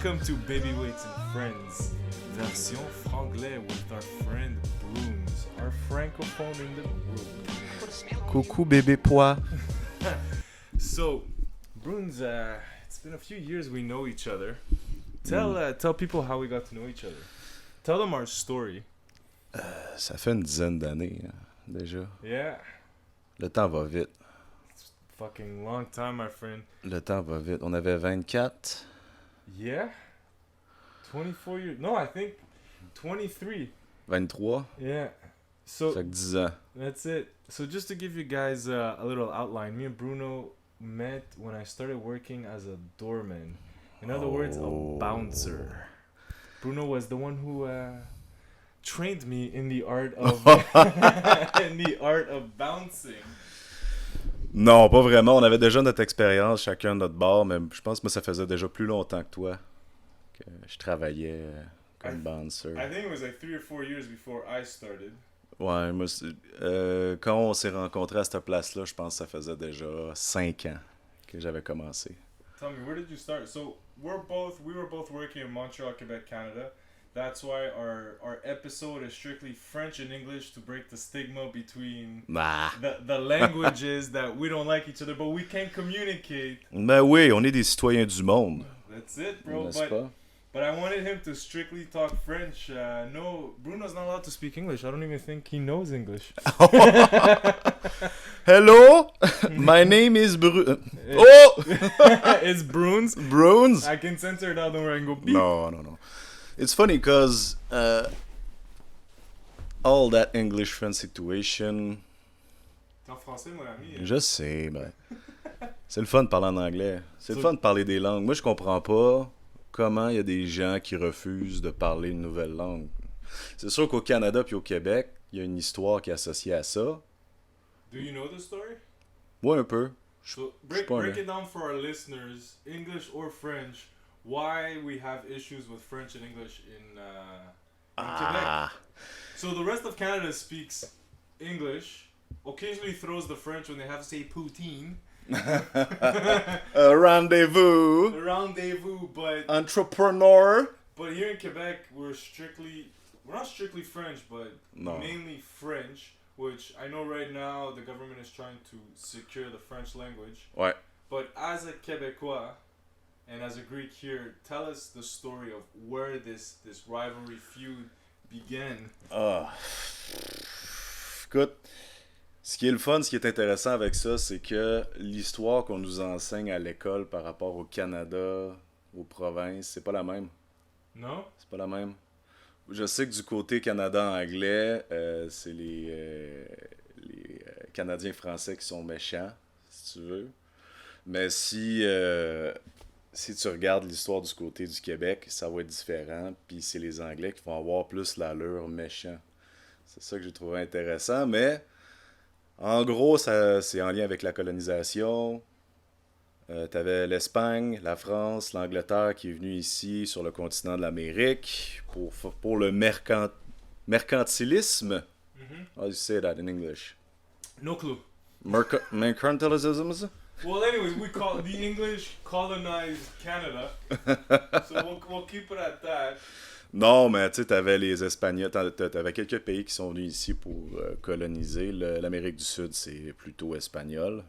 Welcome to Babyweights and Friends, version franglais with our friend Bruns, our francophone in the room. Coucou bébé pois. So, Bruns, it's been a few years we know each other. Tell people how we got to know each other. Tell them our story. Ça fait une dizaine d'années déjà. Yeah. Le temps va vite. Fucking long time, my friend. Le temps va vite. On avait 24. Yeah? 24 years. No, I think 23. 23. Yeah. So, Ça fait que 10 ans. that's it. So just to give you guys a little outline, me and Bruno met when I started working as a doorman. In other words, a bouncer. Bruno was the one who trained me in the art of in the art of bouncing. Non, pas vraiment. On avait déjà notre expérience, chacun de notre bar, mais je pense que moi, ça faisait déjà plus longtemps que toi que je travaillais comme bouncer. I think it was like 3 or 4 years before I started. Ouais, moi, quand on s'est rencontrés à cette place-là, je pense que ça faisait déjà 5 ans que j'avais commencé. Tell me, where did you start? So we were both working in Montreal, Quebec, Canada. That's why our episode is strictly French and English to break the stigma between Bah. the languages that we don't like each other, but we can communicate. Ben oui, on est des citoyens du monde, That's it, bro. n'est-ce pas? But I wanted him to strictly talk French. No, Bruno's not allowed to speak English. I don't even think he knows English. Hello, my name is Oh! It's Bruns. Bruns? I can censor it out. Don't worry. I can go beep. No. It's funny because all that English-French situation, T'es en français, mon ami. je sais, ben, c'est le fun de parler en anglais. C'est le fun de parler des langues. Moi, je comprends pas comment il y a des gens qui refusent de parler une nouvelle langue. C'est sûr qu'au Canada puis au Québec, il y a une histoire qui est associée à ça. Do you know the story? Ouais, un peu. So pas break un- it down for our listeners, English or French. Why we have issues with French and English in Quebec? Ah, So the rest of Canada speaks English. Occasionally throws the French when they have to say poutine. a rendezvous, Rendezvous, but entrepreneur. here in Quebec we're not strictly French, but No. mainly French, which I know right now the government is trying to secure the French language. Ouais. But as a Quebecois and as a Greek here, tell us the story of where this rivalry feud began. Ah. Écoute, ce qui est le fun, ce qui est intéressant avec ça, c'est que l'histoire qu'on nous enseigne à l'école par rapport au Canada, aux provinces, c'est pas la même. No? C'est pas la même. Je sais que du côté Canada anglais, c'est les Canadiens français qui sont méchants, si tu veux. Mais si tu regardes l'histoire du côté du Québec, ça va être différent. Puis c'est les Anglais qui vont avoir plus l'allure méchant. C'est ça que j'ai trouvé intéressant. Mais en gros, ça, c'est en lien avec la colonisation. T'avais l'Espagne, la France, l'Angleterre qui est venue ici sur le continent de l'Amérique pour le mercantilisme. How do you say that in English? No clue. Mercantilism? Well, anyways, the English colonized Canada, so we'll keep it at that. Non, mais tu sais, t'avais les Espagnols, t'avais quelques pays qui sont venus ici pour coloniser. L'Amérique du Sud, c'est plutôt espagnol.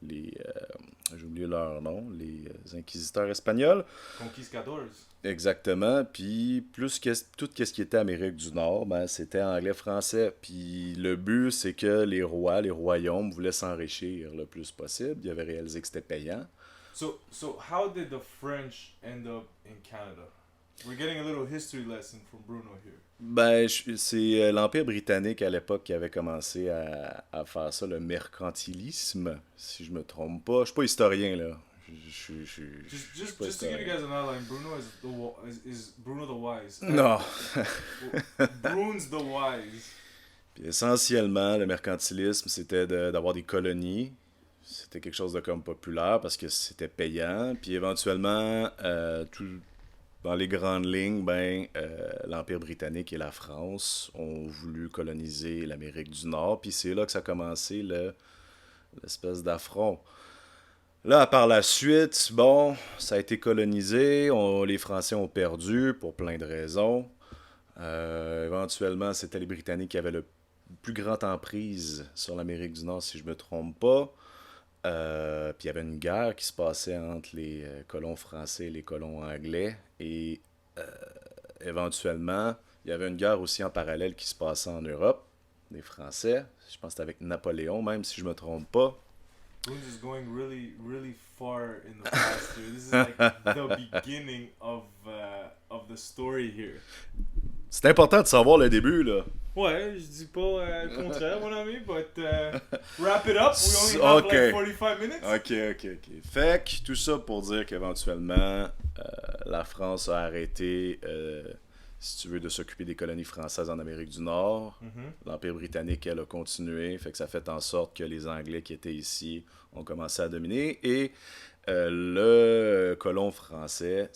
J'ai oublié leur nom, les inquisiteurs espagnols. Conquistadors. Exactement. Puis tout ce qui était Amérique du Nord, ben, c'était anglais-français. Puis le but, c'est que les royaumes voulaient s'enrichir le plus possible. Ils avaient réalisé que c'était payant. So how did the French end up in Canada? We're getting a little history lesson from Bruno here. Ben, c'est l'Empire britannique à l'époque qui avait commencé à faire ça, le mercantilisme, si je me trompe pas. Je suis pas historien, là. Just to give you guys an outline, Bruno is Bruno the Wise. Non. Bruns the Wise. Puis essentiellement, le mercantilisme, c'était d'avoir des colonies. C'était quelque chose de comme populaire parce que c'était payant. Puis éventuellement, dans les grandes lignes, l'Empire britannique et la France ont voulu coloniser l'Amérique du Nord. Puis c'est là que ça a commencé l'espèce d'affront. Là, par la suite, bon, ça a été colonisé, les Français ont perdu pour plein de raisons. Éventuellement, c'était les Britanniques qui avaient le plus grande emprise sur l'Amérique du Nord, si je me trompe pas. Puis il y avait une guerre qui se passait entre les colons français et les colons anglais. Et éventuellement, il y avait une guerre aussi en parallèle qui se passait en Europe, des Français. Je pense que c'était avec Napoléon, même si je me trompe pas. We're just going really, really far in the past here. This is like the beginning of the story here. C'est important de savoir le début, là. Ouais, je dis pas le contraire, mon ami, but wrap it up. We only have Okay. like 45 minutes. Ok. Fait que tout ça pour dire qu'éventuellement, la France a arrêté, si tu veux, de s'occuper des colonies françaises en Amérique du Nord. L'Empire britannique, elle, a continué. Fait que ça fait en sorte que les Anglais qui étaient ici ont commencé à dominer. Et le colon français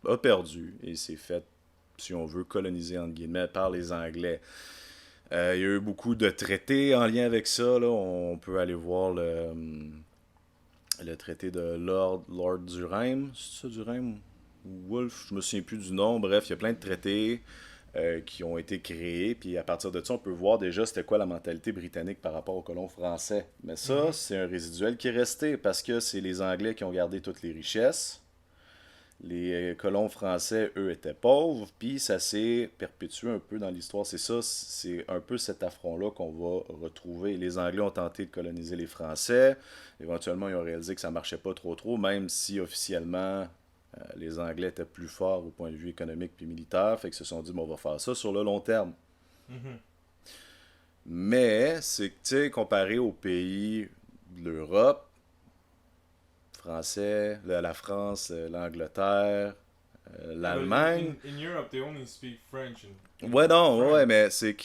a perdu et s'est fait, si on veut, coloniser, entre guillemets, par les Anglais. Il y a eu beaucoup de traités en lien avec ça. Là. On peut aller voir le traité de Lord Durham. C'est ça, Durham? Wolfe, je me souviens plus du nom. Bref, il y a plein de traités qui ont été créés. Puis à partir de ça, on peut voir déjà c'était quoi la mentalité britannique par rapport aux colons français. Mais ça, c'est un résiduel qui est resté parce que c'est les Anglais qui ont gardé toutes les richesses. Les colons français, eux, étaient pauvres, puis ça s'est perpétué un peu dans l'histoire. C'est ça, c'est un peu cet affront-là qu'on va retrouver. Les Anglais ont tenté de coloniser les Français. Éventuellement, ils ont réalisé que ça marchait pas trop, même si officiellement, les Anglais étaient plus forts au point de vue économique puis militaire. Fait qu'ils se sont dit, bon, on va faire ça sur le long terme. Mhm. Mais, c'est que, tu sais, comparé aux pays de l'Europe, français, la France, l'Angleterre, l'Allemagne. In Europe, they only speak French. Ouais, non, France. ouais, mais c'est que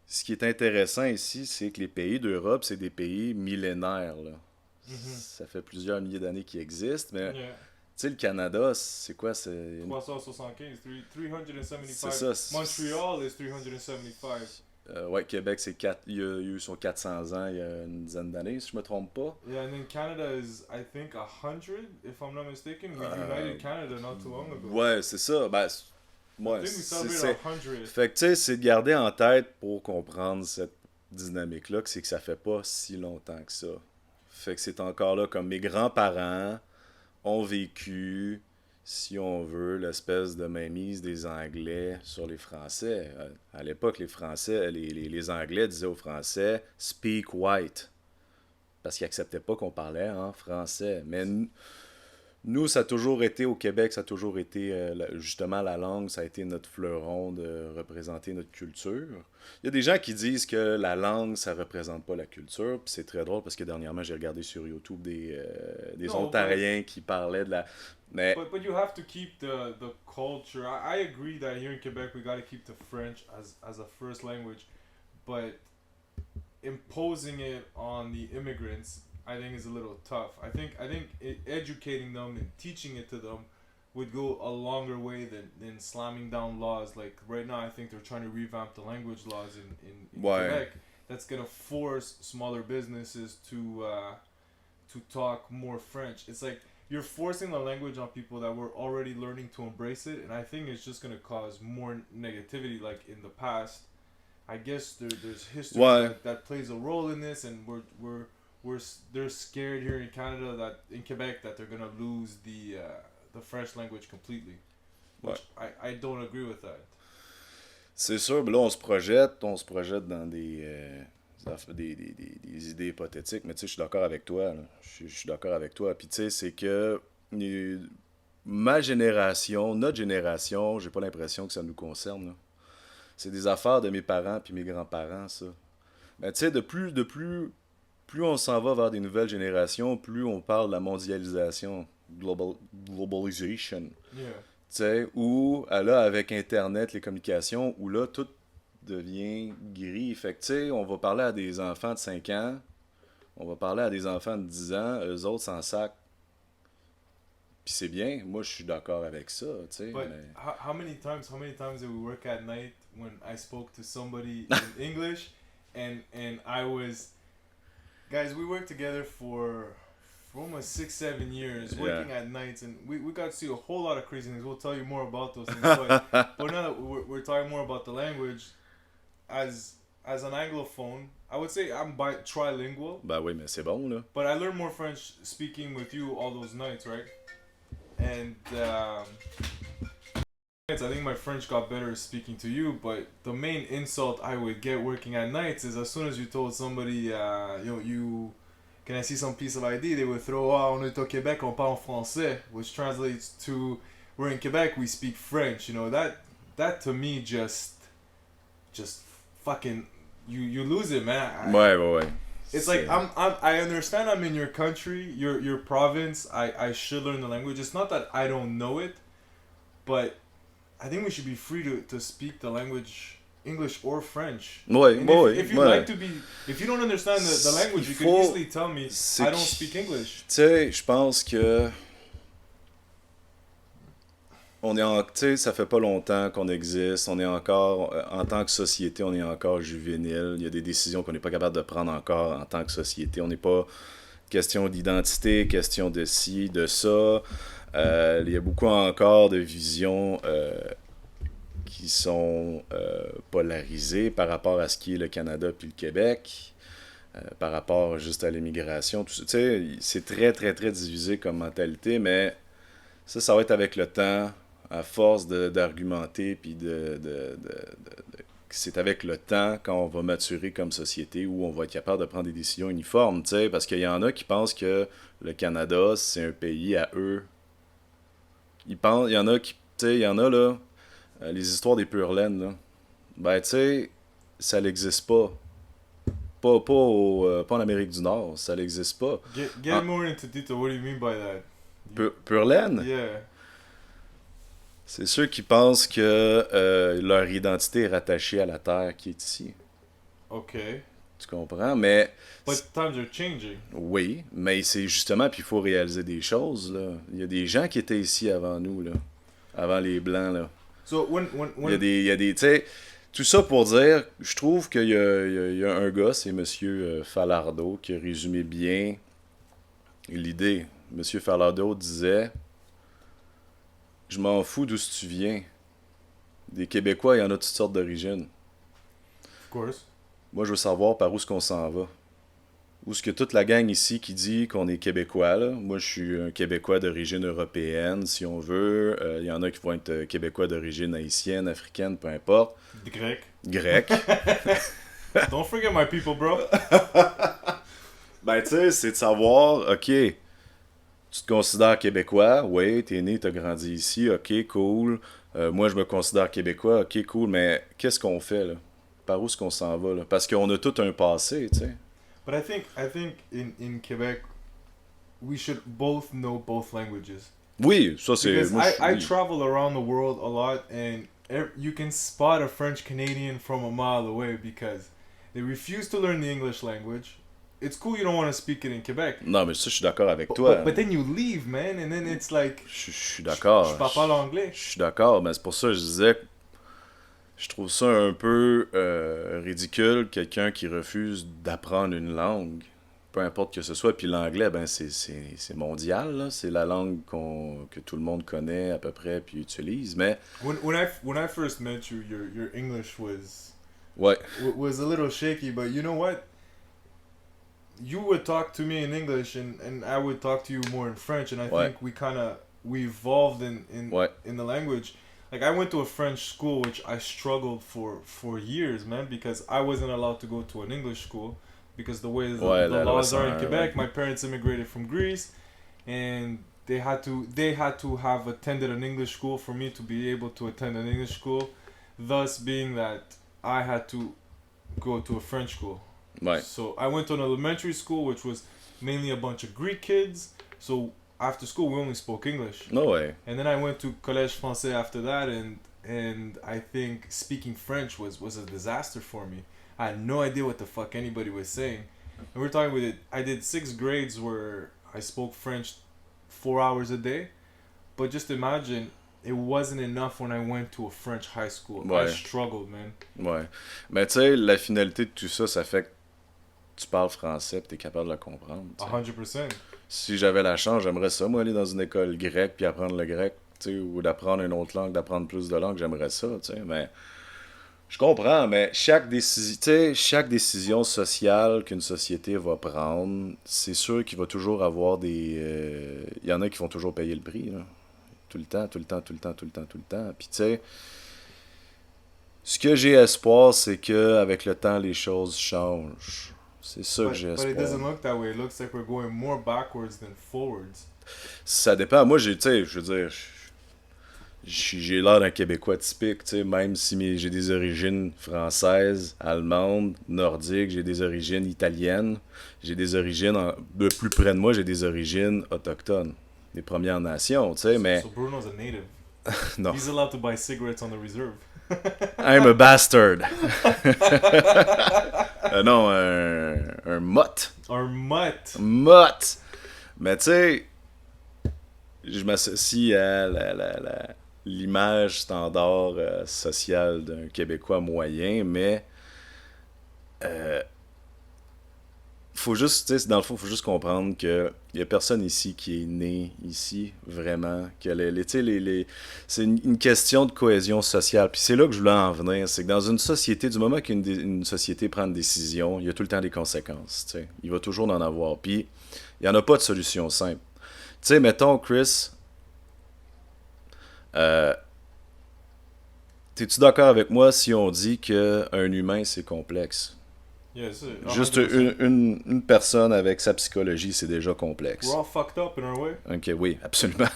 ce qui est intéressant ici, c'est que les pays d'Europe, c'est des pays millénaires, là. Mhm. Ça fait plusieurs milliers d'années qu'ils existent, mais tu Yeah. sais, le Canada, c'est quoi? 375, 375. C'est ça. Montreal is 375. Ouais, Québec, il y a eu son 400 ans il y a une dizaine d'années, si je me trompe pas. Yeah, and then Canada is, I think, 100, if I'm not mistaken. We united Canada not too long ago. Ouais, c'est ça. Ben, I ouais, think we c'est celebrated 100. Fait que tu sais, c'est de garder en tête pour comprendre cette dynamique-là, que c'est que ça fait pas si longtemps que ça. Fait que c'est encore là comme mes grands-parents ont vécu, si on veut, l'espèce de mainmise des Anglais sur les Français. À l'époque, les Français, les Anglais disaient aux Français Speak white. Parce qu'ils acceptaient pas qu'on parlait en français. Mais nous, ça a toujours été, au Québec, ça a toujours été, justement, la langue, ça a été notre fleuron de représenter notre culture. Il y a des gens qui disent que la langue, ça représente pas la culture, puis c'est très drôle parce que dernièrement, j'ai regardé sur YouTube des No, Ontariens qui parlaient de la... Mais, but you have to keep the culture. I agree that here in Quebec we got to keep the French as a first language, but imposing it on the immigrants, I think, is a little tough. I think educating them and teaching it to them would go a longer way than slamming down laws. Like right now, I think they're trying to revamp the language laws in Ouais. Quebec. That's gonna force smaller businesses to talk more French. It's like you're forcing the language on people that were already learning to embrace it, and I think it's just gonna cause more negativity. Like in the past, I guess there's history Ouais. that plays a role in this, and they're scared here in Canada that in Quebec that they're gonna lose the French language completely, which I don't agree with that. c'est sûr, mais là, on se projette dans des idées hypothétiques, mais tu sais, je suis d'accord avec toi, là. Je suis d'accord avec toi. Puis tu sais, c'est que ma génération, notre génération, j'ai pas l'impression que ça nous concerne, là. C'est des affaires de mes parents puis mes grands-parents, ça. Mais tu sais, plus on s'en va vers des nouvelles générations, plus on parle de la mondialisation, globalization. Yeah. Tu sais, où, là, avec Internet, les communications, où là, tout devient gris. Fait que, tu sais, on va parler à des enfants de 5 ans, on va parler à des enfants de 10 ans, eux autres s'en sacent. Puis c'est bien, moi, je suis d'accord avec ça, tu sais. But Mais... how many times did we work at night when I spoke to somebody in English, and I was, guys, we worked together for for almost 6-7 years working at nights, and we got to see a whole lot of crazy things. We'll tell you more about those things, but now that we're talking more about the language, as an anglophone, I would say I'm trilingual. Ben oui, mais c'est bon, là. But I learned more French speaking with you all those nights, right? And I think my French got better speaking to you, but the main insult I would get working at nights is as soon as you told somebody, you can I see some piece of ID, they would throw, oh, on est au Québec, on parle français, which translates to, we're in Quebec, we speak French. You know, that to me just fucking, you lose it, man. Ouais. It's like I understand I'm in your country, your province. I should learn the language. It's not that I don't know it, but I think we should be free to speak the language, English or French. Ouais, if you like to be, if you don't understand the language, you can easily tell me I don't speak English. Tu sais, je pense que tu sais, ça fait pas longtemps qu'on existe, on est encore, en tant que société, on est encore juvénile, il y a des décisions qu'on n'est pas capable de prendre encore en tant que société, on n'est pas question d'identité, question de ci, de ça, il y a beaucoup encore de visions qui sont polarisées par rapport à ce qui est le Canada puis le Québec, par rapport juste à l'immigration, tout ça, tu sais, c'est très, très, très divisé comme mentalité, mais ça va être avec le temps, à force d'argumenter, puis c'est avec le temps quand on va maturer comme société où on va être capable de prendre des décisions uniformes, tu sais, parce qu'il y en a qui pensent que le Canada, c'est un pays à eux. Il y en a qui, tu sais, il y en a, là, les histoires des pure laine, là, ben, tu sais, ça n'existe pas. Pas en Amérique du Nord, ça n'existe pas. Get more into detail, what do you mean by that? Pure laine? Yeah. C'est ceux qui pensent que leur identité est rattachée à la terre qui est ici. OK. Tu comprends? Mais... But times are changing. Oui, mais c'est justement, puis il faut réaliser des choses, là. Il y a des gens qui étaient ici avant nous, là. Avant les Blancs, là. So when... Il y a des tu sais, tout ça pour dire, je trouve qu'il y a un gars, c'est Monsieur Falardeau, qui a résumé bien l'idée. Monsieur Falardeau disait... Je m'en fous d'où tu viens. Des Québécois, il y en a toutes sortes d'origines. Of course. Moi, je veux savoir par où est-ce qu'on s'en va. Où est-ce que toute la gang ici qui dit qu'on est Québécois, là. Moi, je suis un Québécois d'origine européenne, si on veut. Il y en a qui vont être Québécois d'origine haïtienne, africaine, peu importe. Grec. Don't forget my people, bro. Ben, tu sais, c'est de savoir, OK... Tu te considères québécois, oui, t'es né, t'as grandi ici, ok, cool. Moi, je me considère québécois, ok, cool, mais qu'est-ce qu'on fait, là? Par où est-ce qu'on s'en va, là? Parce qu'on a tout un passé, tu sais. But I think in Quebec, we should both know both languages. Oui, ça c'est... Because moi, I travel around the world a lot, and you can spot a French Canadian from a mile away because they refuse to learn the English language. It's cool you don't want to speak it in Quebec. Non, mais ça, je suis d'accord avec toi. But then you leave, man, and then it's like... Je suis d'accord. Je parle pas l'anglais. Je suis d'accord, mais c'est pour ça que je disais que je trouve ça un peu ridicule, quelqu'un qui refuse d'apprendre une langue, peu importe que ce soit. Puis l'anglais, ben c'est mondial, là. C'est la langue que tout le monde connaît à peu près puis utilise, mais... When I first met you, your English was a little shaky, but you know what? You would talk to me in English and I would talk to you more in French, and I think we evolved in the language. Like I went to a French school which I struggled for years, man, because I wasn't allowed to go to an English school because the way the laws are in Quebec. My parents immigrated from Greece, and they had to have attended an English school for me to be able to attend an English school, thus being that I had to go to a French school. Right. So I went to an elementary school which was mainly a bunch of Greek kids. So after school we only spoke English. No way. And then I went to Collège Français after that, and I think speaking French was a disaster for me. I had no idea what the fuck anybody was saying. And we're talking with it. I did 6 grades where I spoke French 4 hours a day. But just imagine, it wasn't enough when I went to a French high school. Ouais. I struggled, man. Ouais. Mais tu sais, la finalité de tout ça, ça fait que tu parles français et tu es capable de le comprendre. 100%. Si j'avais la chance, j'aimerais ça, moi, aller dans une école grecque puis apprendre le grec, ou d'apprendre une autre langue, d'apprendre plus de langues, j'aimerais ça, mais je comprends, mais chaque décision sociale qu'une société va prendre, c'est sûr qu'il va toujours avoir des... Il y en a qui vont toujours payer le prix, là. Tout le temps, tout le temps, tout le temps, tout le temps, tout le temps. Puis tu sais, ce que j'ai espoir, c'est que avec le temps, les choses changent. C'est ça que j'ai But it espoir. doesn't look that way. It looks like we're going more backwards than forwards. Ça dépend. Moi, tu sais, je veux dire, j'ai l'air d'un Québécois typique, tu sais, même si j'ai des origines françaises, allemandes, nordiques, j'ai des origines italiennes, j'ai des origines, de plus près de moi, j'ai des origines autochtones, des Premières Nations, tu sais, mais So Bruno's a native. non, He's allowed to buy cigarettes on the reserve. I'm a bastard. Non, un mutt. Or mutt. Mutt. Mais tu sais, je m'associe à l'image standard sociale d'un Québécois moyen, mais faut juste, tu sais, dans le fond, faut juste comprendre que il y a personne ici qui est né ici, vraiment. Que c'est une question de cohésion sociale. Puis c'est là que je voulais en venir. C'est que dans une société, du moment qu'une société prend une décision, il y a tout le temps des conséquences. Tu sais. Il va toujours en avoir. Puis il n'y en a pas de solution simple. Tu sais, mettons, Chris, t'es-tu d'accord avec moi si on dit qu'un humain, c'est complexe? Yeah, c'est Juste 100%. une personne avec sa psychologie, c'est déjà complexe. We're all fucked up in our way. Ok, oui, absolument.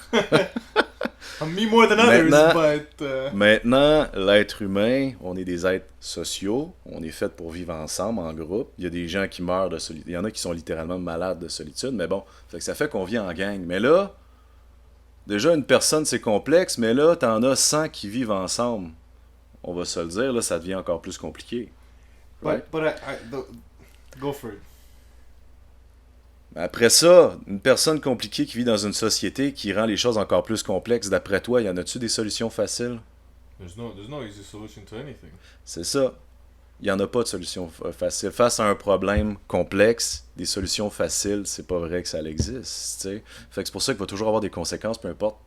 Me more than others, but... Maintenant, l'être humain, on est des êtres sociaux, on est fait pour vivre ensemble, en groupe. Il y a des gens qui meurent de solitude, il y en a qui sont littéralement malades de solitude, mais bon, ça fait qu'on vit en gang. Mais là, déjà, une personne, c'est complexe, mais là, t'en as 100 qui vivent ensemble. On va se le dire, là, ça devient encore plus compliqué. Right? Go for it. Après ça, une personne compliquée qui vit dans une société qui rend les choses encore plus complexes, d'après toi, y en a-tu des solutions faciles? There's no easy solution to anything. C'est ça. Il n'y en a pas de solution facile. Face à un problème complexe, des solutions faciles, c'est pas vrai que ça existe. T'sais. Fait que c'est pour ça qu'il va toujours avoir des conséquences, peu importe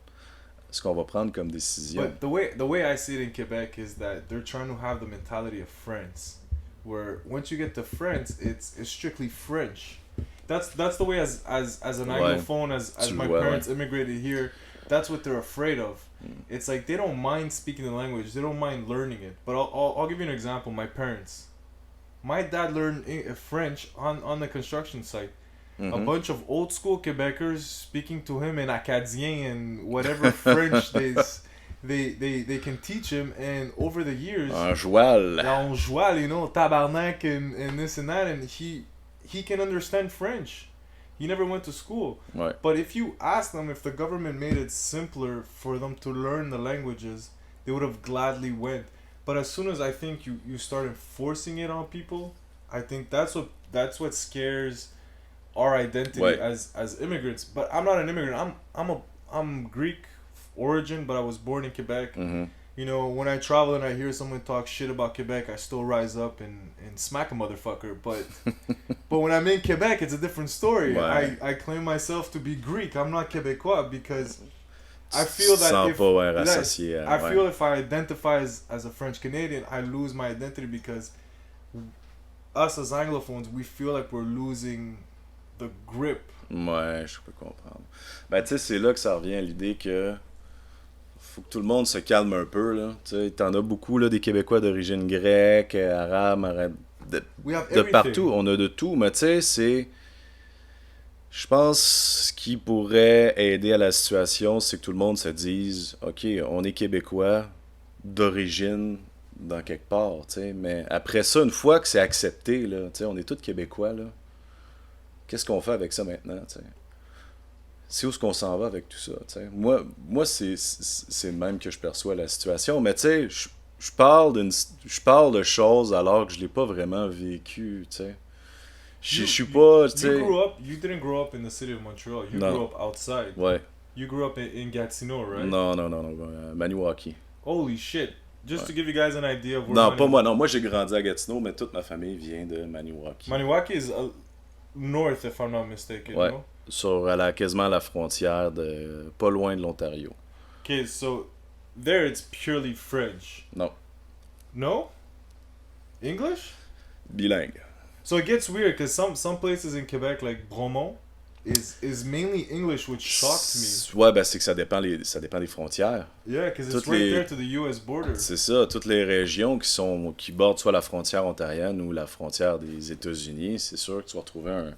ce qu'on va prendre comme décision. But the way I see it in Quebec is that they're trying to have the mentality of France, where once you get to France, it's strictly French. That's the way as an Ouais. Anglophone, as Tu my le vois, parents immigrated here. That's what they're afraid of. It's like they don't mind speaking the language, they don't mind learning it. But I'll give you an example. My parents, my dad learned French on the construction site. A Mhm. bunch of old school Quebecers speaking to him in Acadien and whatever French they can teach him, and over the years, En joual. on joual, you know, tabarnak and this and that, and he can understand French. He never went to school. Ouais. But if you ask them if the government made it simpler for them to learn the languages, they would have gladly went. But as soon as I think you start enforcing it on people, I think that's what scares our identity Ouais. as immigrants. But I'm not an immigrant. I'm Greek origin, but I was born in Quebec. Mhm. You know, when I travel and I hear someone talk shit about Quebec, I still rise up and smack a motherfucker. But but when I'm in Quebec, it's a different story. Ouais. I claim myself to be Greek. I'm not Québécois because I feel that Sans if pas ouais, that- associé à... I ouais. feel if I identify as a French Canadian, I lose my identity because us as Anglophones, we feel like we're losing the grip. Ouais, je peux comprendre. Ben, tu sais, c'est là que ça revient à l'idée que faut que tout le monde se calme un peu, là. Tu sais, t'en as beaucoup, là, des Québécois d'origine grecque, arabe, We have de everything. partout. On a de tout, mais tu sais, c'est... Je pense ce qui pourrait aider à la situation, c'est que tout le monde se dise, OK, on est Québécois d'origine dans quelque part, tu sais. Mais après ça, une fois que c'est accepté, là, tu sais, on est tous Québécois, là. Qu'est-ce qu'on fait avec ça maintenant, tu sais? C'est où est-ce qu'on s'en va avec tout ça, tu sais? Moi c'est le même que je perçois la situation, mais tu sais, je parle de choses alors que je l'ai pas vraiment vécu, tu sais. Je suis pas, tu sais... You didn't grow up in the city of Montreal. You No. grew up outside. Ouais. You grew up in Gatineau, right? Non, Maniwaki. Holy shit. just Ouais. to give you guys an idea of where Non, pas moi, non. Moi, j'ai grandi à Gatineau, mais toute ma famille vient de Maniwaki. Maniwaki is north, if I'm not mistaken. Ouais. No? Quasiment à la frontière, pas loin de l'Ontario. Okay, so there it's purely French. Non, No? English? bilingue. So it gets weird because some places in Quebec, like Bromont, is mainly English, which shocked me. Ouais, ben c'est que ça dépend des frontières. Yeah, because it's Toutes right les- there to the U.S. border. C'est ça, toutes les régions qui bordent soit la frontière ontarienne ou la frontière des États-Unis, c'est sûr que tu vas retrouver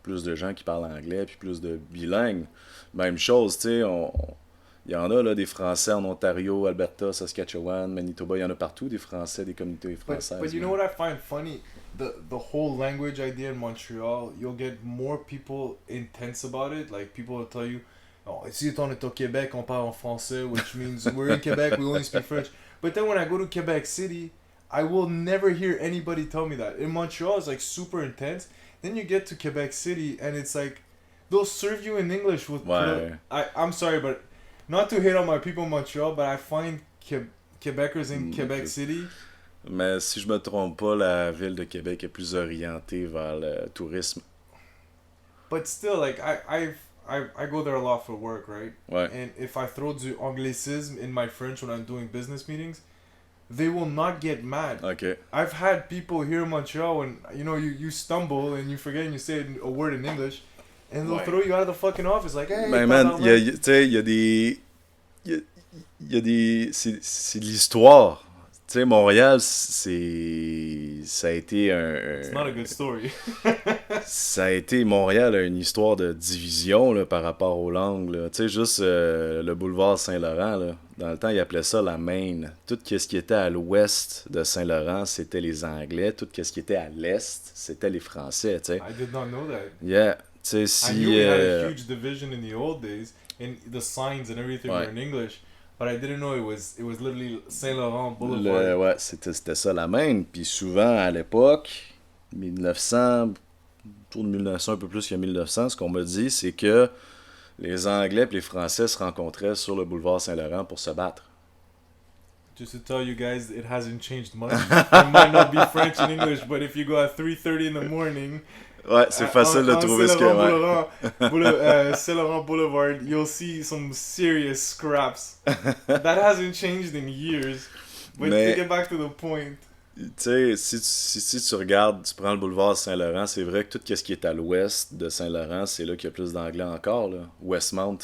plus de gens qui parlent anglais puis plus de bilingues. Même chose, tu sais, il y en a là, des Français en Ontario, Alberta, Saskatchewan, Manitoba, il y en a partout des Français, des communautés françaises. But you know what I find funny? The whole language idea in Montreal, you'll get more people intense about it. Like people will tell you, oh, ici on est au Québec, on parle en français, which means we're in Quebec, we only speak French. But then when I go to Quebec City, I will never hear anybody tell me that. In Montreal, it's like super intense. Then you get to Quebec City, and it's like they'll serve you in English with. Ouais. I'm sorry, but not to hate on my people in Montreal, but I find Quebecers in Quebec City. Mais si je me trompe pas, la ville de Québec est plus orientée vers le tourisme. But still, like I go there a lot for work, right? Ouais. And if I throw du anglicism in my French when I'm doing business meetings, they will not get mad. OK. I've had people here in Montreal when you stumble and you forget and you say a word in English, and they'll Ouais. throw you out of the fucking office like, hey. Ben man, tu sais, il y a des... Il y a des... C'est de l'histoire. Tu sais, Montréal, ça a été It's not a good story. Montréal a une histoire de division là, par rapport aux langues. là. Tu sais, juste le boulevard Saint-Laurent, là, dans le temps, ils appelaient ça la Main. Tout ce qui était à l'ouest de Saint-Laurent, c'était les Anglais. Tout ce qui était à l'est, c'était les Français, tu sais. I did not know that. Yeah, tu sais, I si... knew we had a huge division in the old days, and the signs and everything Ouais. were in English, but I didn't know it was literally Saint Laurent Boulevard. Ouais, c'était ça la Main. Puis souvent, à l'époque, 1900, autour de 1900, un peu plus que 1900, ce qu'on m'a dit, c'est que les Anglais et les Français se rencontraient sur le boulevard Saint-Laurent pour se battre. Just to tell you guys, it hasn't changed much. It might not be French and English, but if you go at 3:30 in the morning, Ouais, c'est facile de trouver ce que... Ouais. Saint Laurent Boulevard, you'll see some serious scraps. That hasn't changed in years. But Mais- to get back to the point, Tu sais, si tu regardes, tu prends le boulevard Saint-Laurent, c'est vrai que tout ce qui est à l'ouest de Saint-Laurent, c'est là qu'il y a plus d'anglais encore, là. Westmount.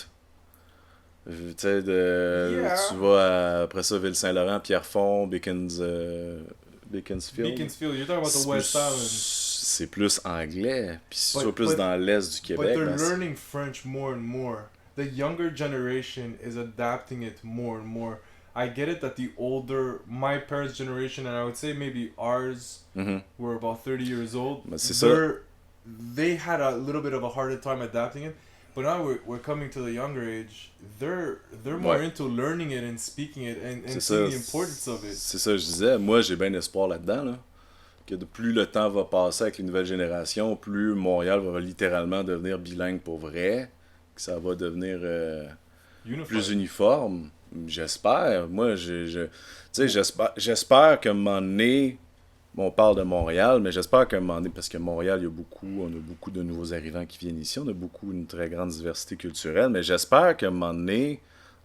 Tu sais, Yeah. tu vas après ça, Ville-Saint-Laurent, Pierrefonds, Beaconsfield. Beaconsfield, you're talking about the C'est West plus- Island. C'est plus anglais. Puis si tu But- vas plus but- dans l'est du But Québec, they're ben, c'est- learning French more and more. The younger generation is adapting it more and more. I get it that my parents' generation, and I would say maybe ours, Mhm. were about 30 years old. Ben, c'est ça. They had a little bit of a harder time adapting it. But now we're coming to the younger age. They're more Ouais. into learning it and speaking it and C'est seeing ça. the importance of it. C'est ça que je disais. Moi, j'ai bien espoir là-dedans, là. Que plus le temps va passer avec les nouvelles générations, plus Montréal va littéralement devenir bilingue pour vrai. Que ça va devenir Unified. plus uniforme. J'espère. Moi, tu sais, j'espère qu'à un moment donné, bon, on parle de Montréal, mais j'espère qu'à un moment donné, parce que Montréal, on a beaucoup de nouveaux arrivants qui viennent ici, on a une très grande diversité culturelle, mais j'espère qu'à un moment donné,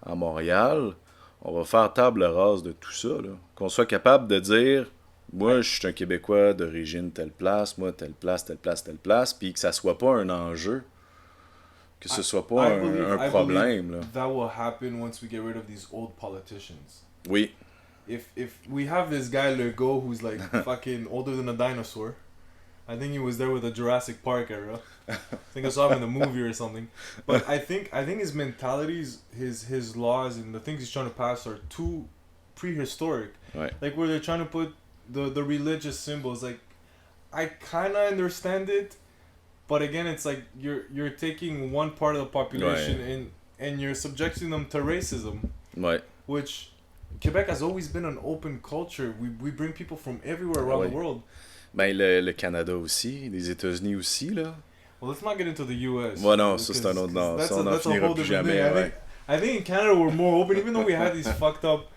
à Montréal, on va faire table rase de tout ça, là. Qu'on soit capable de dire, moi, je suis un Québécois d'origine telle place, moi, telle place, telle place, telle place, puis que ça soit pas un enjeu, que ce soit pas un problème, là. That will happen once we get rid of these old politicians. Oui. If we have this guy Legault who's like fucking older than a dinosaur, I think he was there with the Jurassic Park era. I think I saw him in the movie or something. But I think his mentalities, his laws, and the things he's trying to pass are too prehistoric. Ouais. Like where they're trying to put the religious symbols. Like I kind of understand it, but again, it's like you're taking one part of the population and you're subjecting them to racism, Ouais. which Quebec has always been an open culture. We bring people from everywhere around the world. Ben, le Canada aussi, les États-Unis aussi, là. Well, let's not get into the U.S. Ouais, non, ça c'est un autre... Non, ça on n'en finira plus jamais, ouais. I think in Canada we're more open, even though we had these fucked up...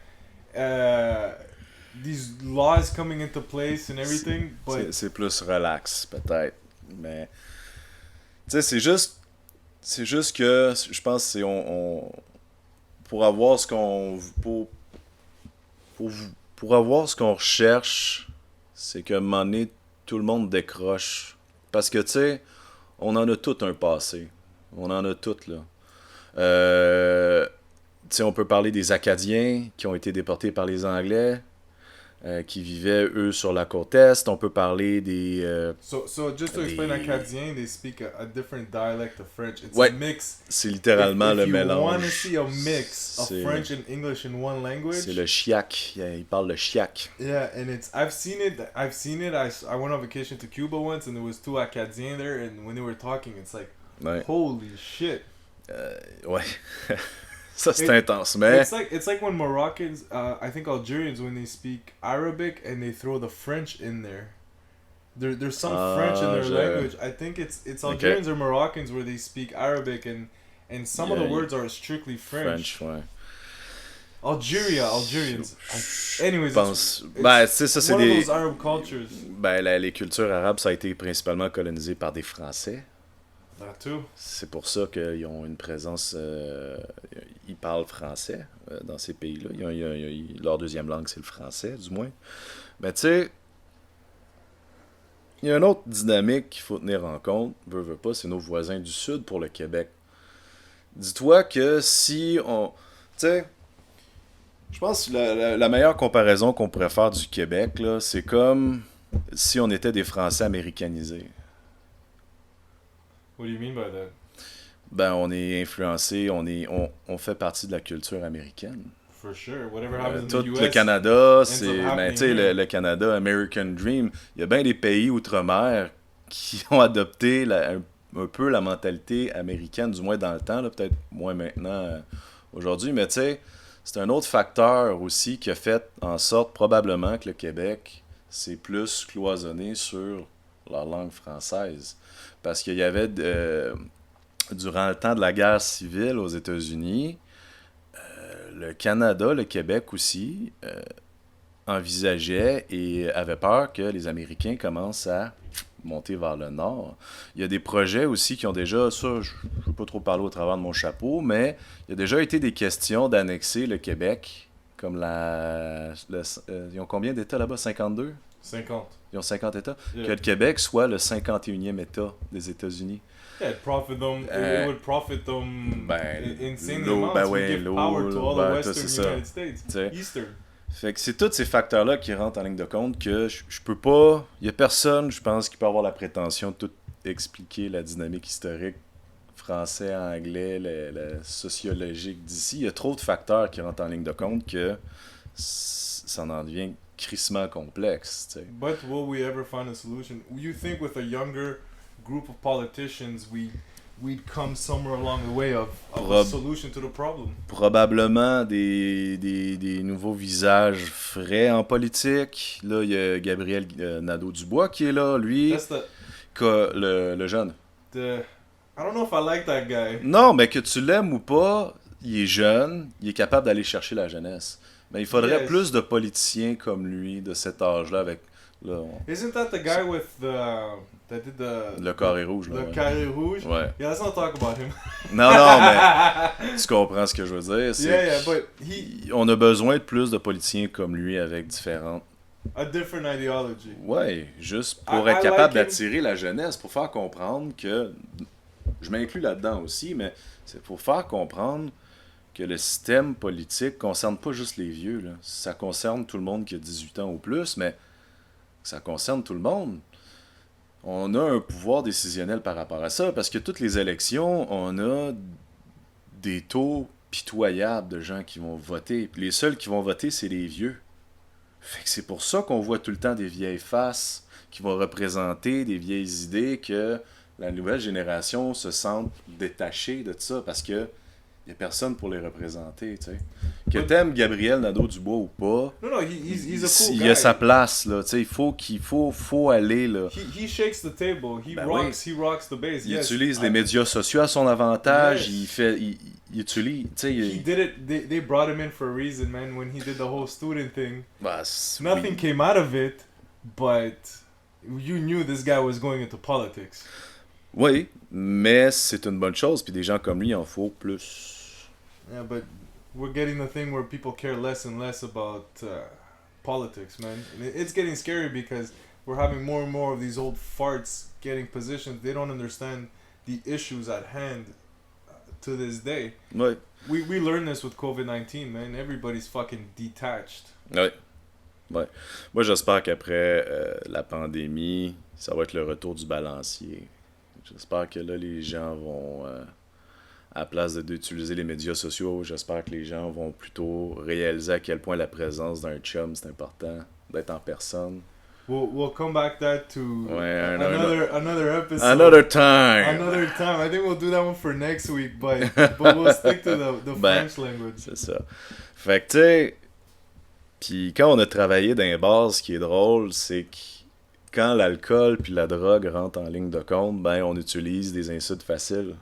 these laws coming into place and everything, but C'est plus relax, peut-être. Mais, tu sais, c'est juste que, je pense, que c'est pour avoir ce qu'on, pour, pour avoir ce qu'on recherche, c'est qu'à un moment donné, tout le monde décroche. Parce que, tu sais, on en a tout un passé. On en a tout, là. Tu sais, on peut parler des Acadiens qui ont été déportés par les Anglais, qui vivaient, eux, sur la côte Est. On peut parler des... so just to explain, Acadiens, they speak a different dialect of French. It's Ouais, a mix. c'est littéralement If le you want to mélange. see a mix of C'est- French and English in one language, C'est le chiac. Ils parlent le chiac. yeah, and it's I've seen it. I went on vacation to Cuba once, and there was two Acadiens there, and when they were talking, it's like, Ouais. holy shit. Ouais. Ça, c'est It- intense. Mais, It's like when Moroccans, I think Algerians, when they speak Arabic and they throw the French in there. There's some French in their language. I think it's Okay. Algerians or Moroccans where they speak Arabic and some of the Yeah, words are strictly French. ouais. Algerians. Anyways, Je pense. it's Ben, tu sais, ça, c'est one of des. those Arab cultures. Ben, les cultures arabes, ça a été principalement colonisé par des Français. That too. C'est pour ça qu'ils ont une présence. Ils parlent français dans ces pays-là. Leur deuxième langue, c'est le français, du moins. Mais tu sais, il y a une autre dynamique qu'il faut tenir en compte. Veux pas, c'est nos voisins du Sud pour le Québec. Dis-toi que si on. Tu sais, je pense que la meilleure comparaison qu'on pourrait faire du Québec, là, c'est comme si on était des Français américanisés. What do you mean by that? Ben, on est influencé, on fait partie de la culture américaine. For sure. Whatever happens in Tout the US. le Canada, up c'est. happening Ben, tu sais, here. le Canada, American Dream, il y a bien des pays outre-mer qui ont adopté un peu la mentalité américaine, du moins dans le temps, là, peut-être moins maintenant aujourd'hui, mais tu sais, c'est un autre facteur aussi qui a fait en sorte probablement que le Québec s'est plus cloisonné sur la langue française. Parce qu'il y avait, durant le temps de la guerre civile aux États-Unis, le Canada, le Québec aussi, envisageait et avait peur que les Américains commencent à monter vers le nord. Il y a des projets aussi qui ont déjà, ça, je ne veux pas trop parler au travers de mon chapeau, mais il y a déjà été des questions d'annexer le Québec, comme ils ont combien d'États là-bas? 52? 50. Ils ont 50 États? Yeah. Que le Québec soit le 51e État des États-Unis. Yeah, it profit them. It would profit them Ben, insanely l'eau, amounts. ben We ouais, give l'eau, power to all ben, the ça, c'est Western ça. United States. T'sais. Eastern. Fait que c'est tous ces facteurs-là qui rentrent en ligne de compte que je peux pas. Il y a personne, je pense, qui peut avoir la prétention de tout expliquer la dynamique historique français, anglais, la sociologique d'ici. Il y a trop de facteurs qui rentrent en ligne de compte que ça en devient crissement complexe. T'sais. But will we ever find a solution? You think with a younger group of politicians, we'd come somewhere along the way of a solution to the problem? Probablement des nouveaux visages frais en politique. Là, il y a Gabriel Nadeau-Dubois qui est là, lui, That's le jeune. I don't know if I like that guy. Non, mais que tu l'aimes ou pas, il est jeune, il est capable d'aller chercher la jeunesse. Mais il faudrait Yes. plus de politiciens comme lui, de cet âge-là, avec Isn't that the guy with that did the le carré rouge. the Là, ouais. carré rouge? Ouais. Yeah, let's not talk about him. Non, mais tu comprends ce que je veux dire. C'est Yeah, but on a besoin de plus de politiciens comme lui avec différentes. a different ideology. Ouais, juste pour I être capable like him. d'attirer la jeunesse, pour faire comprendre que. Je m'inclus là-dedans aussi, mais c'est pour faire comprendre que le système politique concerne pas juste les vieux. Là. Ça concerne tout le monde qui a 18 ans ou plus, mais ça concerne tout le monde. On a un pouvoir décisionnel par rapport à ça, parce que toutes les élections, on a des taux pitoyables de gens qui vont voter. Puis les seuls qui vont voter, c'est les vieux. Fait que c'est pour ça qu'on voit tout le temps des vieilles faces qui vont représenter des vieilles idées, que la nouvelle génération se sente détachée de ça, parce que il n'y a personne pour les représenter, tu sais. Que t'aimes Gabriel Nadeau-Dubois ou pas, No, he's a cool il guy. y a sa place, là, tu sais, faut aller, là. He shakes the table. He Ben rocks. He rocks the base. Il Yes, utilise I- les médias sociaux à son avantage, Yes. utilise. He did it. They brought him in for a reason, man. When he did the whole student thing, nothing came out of it, but you knew this guy was going into politics. Oui, mais c'est une bonne chose, puis des gens comme lui, il en faut plus. Yeah, but we're getting the thing where people care less and less about politics, man. And it's getting scary because we're having more and more of these old farts getting positions. They don't understand the issues at hand to this day. Ouais. We learned this with COVID-19, man. Everybody's fucking detached. Ouais. Ouais. Moi, j'espère qu'après la pandémie, ça va être le retour du balancier. J'espère que là, les gens vont, à la place d'utiliser les médias sociaux, j'espère que les gens vont plutôt réaliser à quel point la présence d'un chum, c'est important, d'être en personne. We'll come back that to another episode. Another time. Another time. I think we'll do that one for next week, but we'll stick to the French language. C'est ça. Fait que tu sais, puis quand on a travaillé dans les bars, ce qui est drôle, c'est que quand l'alcool puis la drogue rentrent en ligne de compte, ben on utilise des insultes faciles.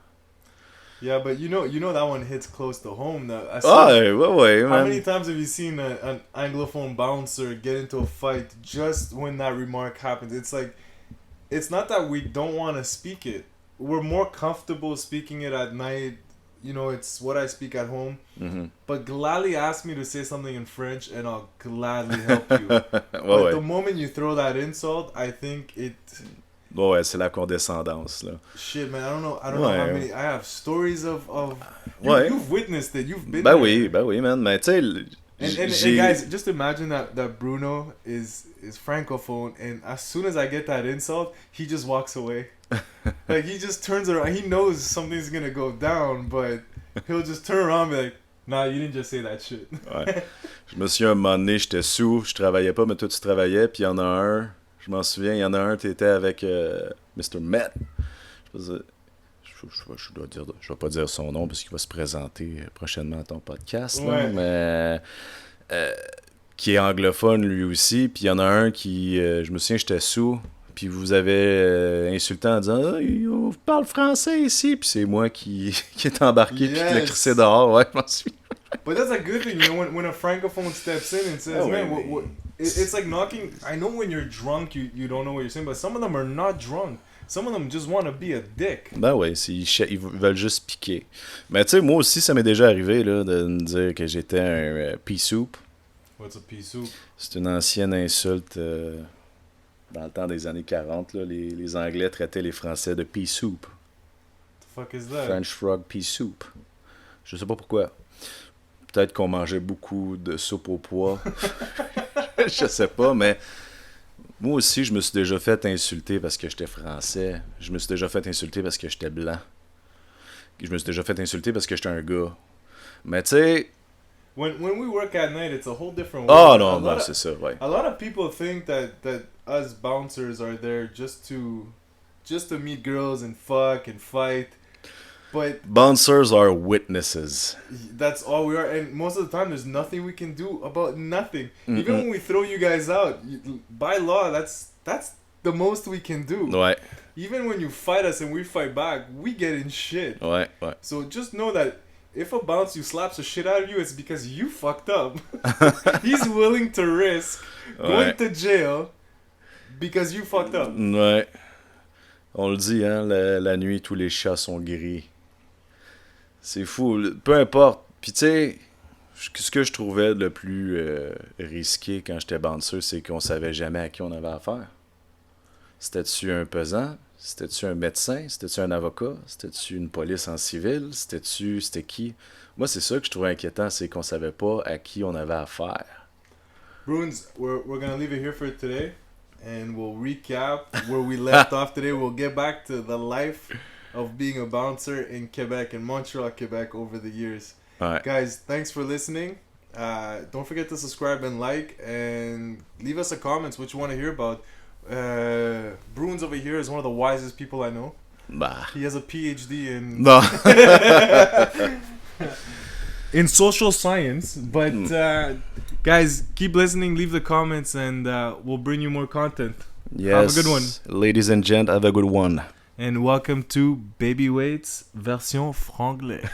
Yeah, but you know that one hits close to home. Ouais, man. How many times have you seen an Anglophone bouncer get into a fight just when that remark happens? It's like, it's not that we don't want to speak it. We're more comfortable speaking it at night. You know, it's what I speak at home. Mm-hmm. But gladly ask me to say something in French and I'll gladly help you. But the moment you throw that insult, I think it... Ouais, c'est la condescendance, là. Shit, man, I don't know how many... I have stories of you've witnessed it, you've been ben there. Ben oui, man, mais tu sais... And guys, just imagine that Bruno is francophone, and as soon as I get that insult, he just walks away. Like, he just turns around. He knows something's gonna go down, but he'll just turn around and be like, nah, you didn't just say that shit. Ouais. Je me souviens, un moment donné, j'étais sous, je travaillais pas, mais toi, tu travaillais, puis il y en a un, je m'en souviens, il y en a un, t'étais avec Mr. Met. Je vais pas dire son nom, parce qu'il va se présenter prochainement à ton podcast, là, mais... qui est anglophone, lui aussi, puis il y en a un qui... je me souviens, j'étais sous... Puis vous avez insulté en disant « on parle français ici », puis c'est moi qui est embarqué, puis qui l'a crissé dehors, ouais, je m'en suis. But that's a good thing, you know, when a francophone steps in and says, it's like knocking... I know when you're drunk, you don't know what you're saying, but some of them are not drunk. Some of them just want to be a dick. Ben ouais, ils veulent juste piquer. Mais tu sais, moi aussi, ça m'est déjà arrivé, là, de me dire que j'étais un pea soup. What's a pea soup? C'est une ancienne insulte... Dans le temps des années 40, là, les Anglais traitaient les Français de pea soup. The fuck is that? French frog pea soup. Je sais pas pourquoi. Peut-être qu'on mangeait beaucoup de soupe au pois. Je sais pas, mais moi aussi, je me suis déjà fait insulter parce que j'étais français. Je me suis déjà fait insulter parce que j'étais blanc. Je me suis déjà fait insulter parce que j'étais un gars. Mais tu sais... When we work at night, it's a whole different world. Oh non, c'est ça, ouais. A lot of people think that us bouncers are there just to meet girls and fuck and fight, but bouncers are witnesses. That's all we are, and most of the time, there's nothing we can do about nothing. Mm-mm. Even when we throw you guys out, by law, that's the most we can do. Ouais. Even when you fight us and we fight back, we get in shit. Ouais. So just know that. If a bouncer slaps the shit out of you, it's because you fucked up. He's willing to risk going to jail because you fucked up. Ouais. On le dit, hein, la nuit, tous les chats sont gris. C'est fou. Peu importe. Puis tu sais, ce que je trouvais le plus risqué quand j'étais bouncer, c'est qu'on savait jamais à qui on avait affaire. C'était-tu un pesant? C'était-tu un médecin? C'était-tu un avocat? C'était-tu une police en civil? C'était qui? Moi, c'est ça que je trouvais inquiétant, c'est qu'on savait pas à qui on avait affaire. Bruins, we're gonna leave it here for today, and we'll recap where we left off today. We'll get back to the life of being a bouncer in Quebec, in Montreal, Quebec, over the years. Right. Guys, thanks for listening. Don't forget to subscribe and like, and leave us a comments what you want to hear about. Bruins over here is one of the wisest people I know. Bah. He has a PhD in no. in social science. But guys, keep listening, leave the comments, and we'll bring you more content. Yes. Have a good one. Ladies and gents, have a good one. And welcome to Baby Weights version franglais.